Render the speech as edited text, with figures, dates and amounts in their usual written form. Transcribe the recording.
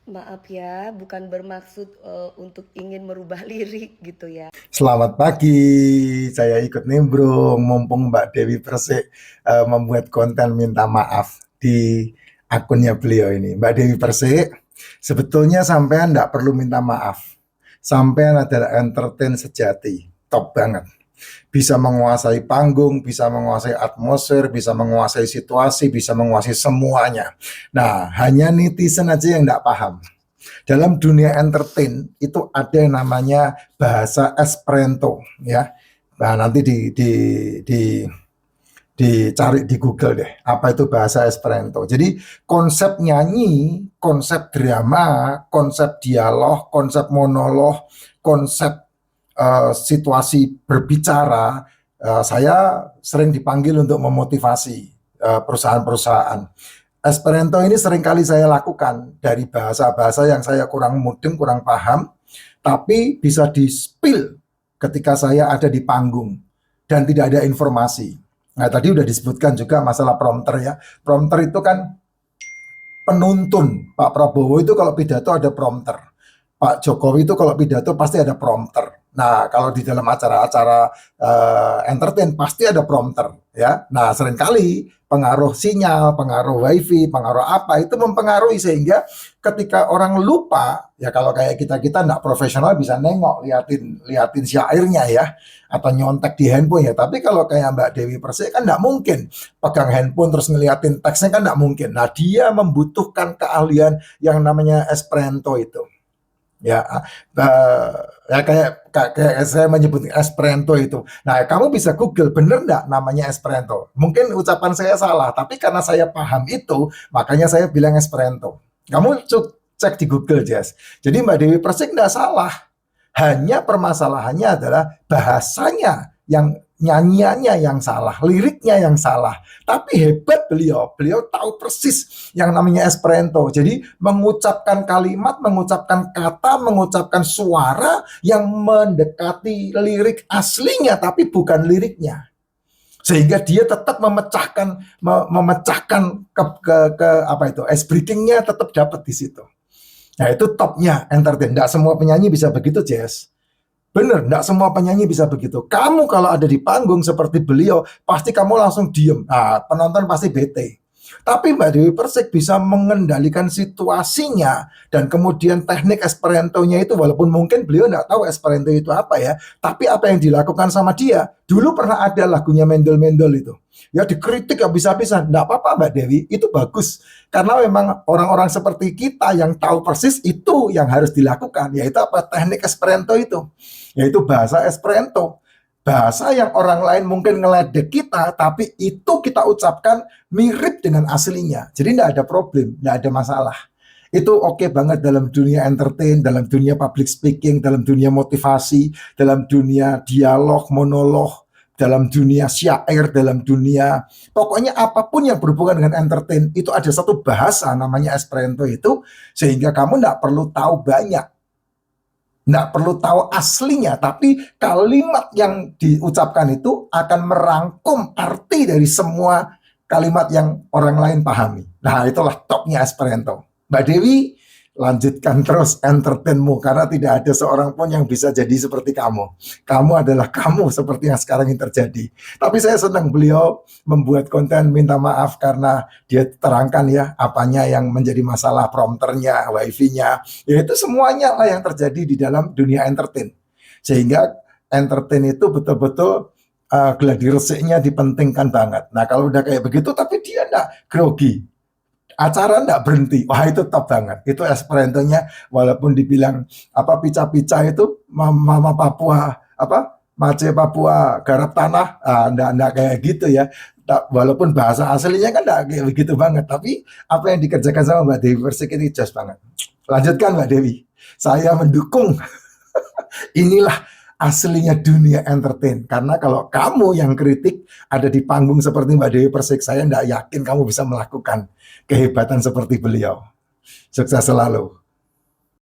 Maaf ya, bukan bermaksud, untuk ingin merubah lirik gitu ya. Selamat pagi, saya ikut nimbrung mumpung Mbak Dewi Persik membuat konten minta maaf di akunnya beliau ini. Mbak Dewi Persik, sebetulnya sampean nggak perlu minta maaf. Sampean adalah entertain sejati, top banget. Bisa menguasai panggung, bisa menguasai atmosfer, bisa menguasai situasi, bisa menguasai semuanya. Nah, hanya netizen aja yang nggak paham. Dalam dunia entertain itu ada yang namanya bahasa Esperanto ya. Nah, nanti di dicari di Google deh apa itu bahasa Esperanto. Jadi konsep nyanyi, konsep drama, konsep dialog, konsep monolog, konsep situasi berbicara, saya sering dipanggil untuk memotivasi perusahaan-perusahaan. Esperanto ini seringkali saya lakukan dari bahasa-bahasa yang saya kurang mudeng, kurang paham, tapi bisa di-spill ketika saya ada di panggung dan tidak ada informasi. Nah, tadi udah disebutkan juga masalah prompter ya. Prompter itu kan penuntun. Pak Prabowo itu kalau pidato ada prompter. Pak Jokowi itu kalau pidato pasti ada prompter. Nah, kalau di dalam acara-acara entertain pasti ada prompter ya. Nah, seringkali pengaruh sinyal, pengaruh wifi, pengaruh apa itu mempengaruhi sehingga ketika orang lupa ya kalau kayak kita nggak profesional bisa nengok liatin liatin syairnya ya atau nyontek di handphone ya. Tapi kalau kayak Mbak Dewi Persik kan nggak mungkin pegang handphone terus ngeliatin teksnya kan nggak mungkin. Nah, dia membutuhkan keahlian yang namanya Esperanto itu ya. Ya kayak saya menyebut Esperanto itu. Nah, kamu bisa Google bener nggak namanya Esperanto. Mungkin ucapan saya salah, tapi karena saya paham itu, makanya saya bilang Esperanto. Kamu cek di Google, Jess. Jadi Mbak Dewi Persik nggak salah. Hanya permasalahannya adalah bahasanya yang nyanyiannya yang salah, liriknya yang salah. Tapi hebat beliau tahu persis yang namanya Esperanto. Jadi mengucapkan kalimat, mengucapkan kata, mengucapkan suara yang mendekati lirik aslinya tapi bukan liriknya. Sehingga dia tetap memecahkan ke apa itu ice breakingnya tetap dapat di situ. Nah, itu topnya entertain. Nggak semua penyanyi bisa begitu, Jess. Bener, nggak semua penyanyi bisa begitu. Kamu kalau ada di panggung seperti beliau, pasti kamu langsung diem. Nah, penonton pasti bete. Tapi Mbak Dewi Persik bisa mengendalikan situasinya dan kemudian teknik Esperanto-nya itu walaupun mungkin beliau nggak tahu Esperanto itu apa ya, tapi apa yang dilakukan sama dia, dulu pernah ada lagunya Mendel-Mendel itu. Ya dikritik habis-habisan, nggak apa-apa Mbak Dewi, itu bagus. Karena memang orang-orang seperti kita yang tahu persis itu yang harus dilakukan, yaitu apa teknik Esperanto itu, yaitu bahasa Esperanto. Bahasa yang orang lain mungkin ngeledek kita, tapi itu kita ucapkan mirip dengan aslinya. Jadi tidak ada problem, tidak ada masalah. Itu oke banget dalam dunia entertain, dalam dunia public speaking, dalam dunia motivasi, dalam dunia dialog, monolog, dalam dunia syair, dalam dunia pokoknya apapun yang berhubungan dengan entertain itu ada satu bahasa namanya Esperanto itu sehingga kamu tidak perlu tahu banyak, nggak perlu tahu aslinya, tapi kalimat yang diucapkan itu akan merangkum arti dari semua kalimat yang orang lain pahami. Nah, itulah topnya Esperanto. Mbak Dewi, lanjutkan terus entertainmu, karena tidak ada seorang pun yang bisa jadi seperti kamu. Kamu adalah kamu seperti yang sekarang ini terjadi. Tapi saya senang beliau membuat konten minta maaf karena dia terangkan ya apanya yang menjadi masalah prompternya, wifi-nya, yaitu semuanya lah yang terjadi di dalam dunia entertain. Sehingga entertain itu betul-betul gladi resiknya dipentingkan banget. Nah kalau udah kayak begitu tapi dia enggak grogi, acara enggak berhenti, wah itu top banget. Itu Esperantonya walaupun dibilang apa pica-pica itu mama Papua apa Mace Papua garap tanah, enggak kayak gitu ya. Walaupun bahasa aslinya kan enggak kayak begitu banget, tapi apa yang dikerjakan sama Mbak Dewi Persik ini just banget. Lanjutkan Mbak Dewi, saya mendukung. Inilah aslinya dunia entertain. Karena kalau kamu yang kritik ada di panggung seperti Mbak Dewi Persik, saya tidak yakin kamu bisa melakukan kehebatan seperti beliau. Sukses selalu.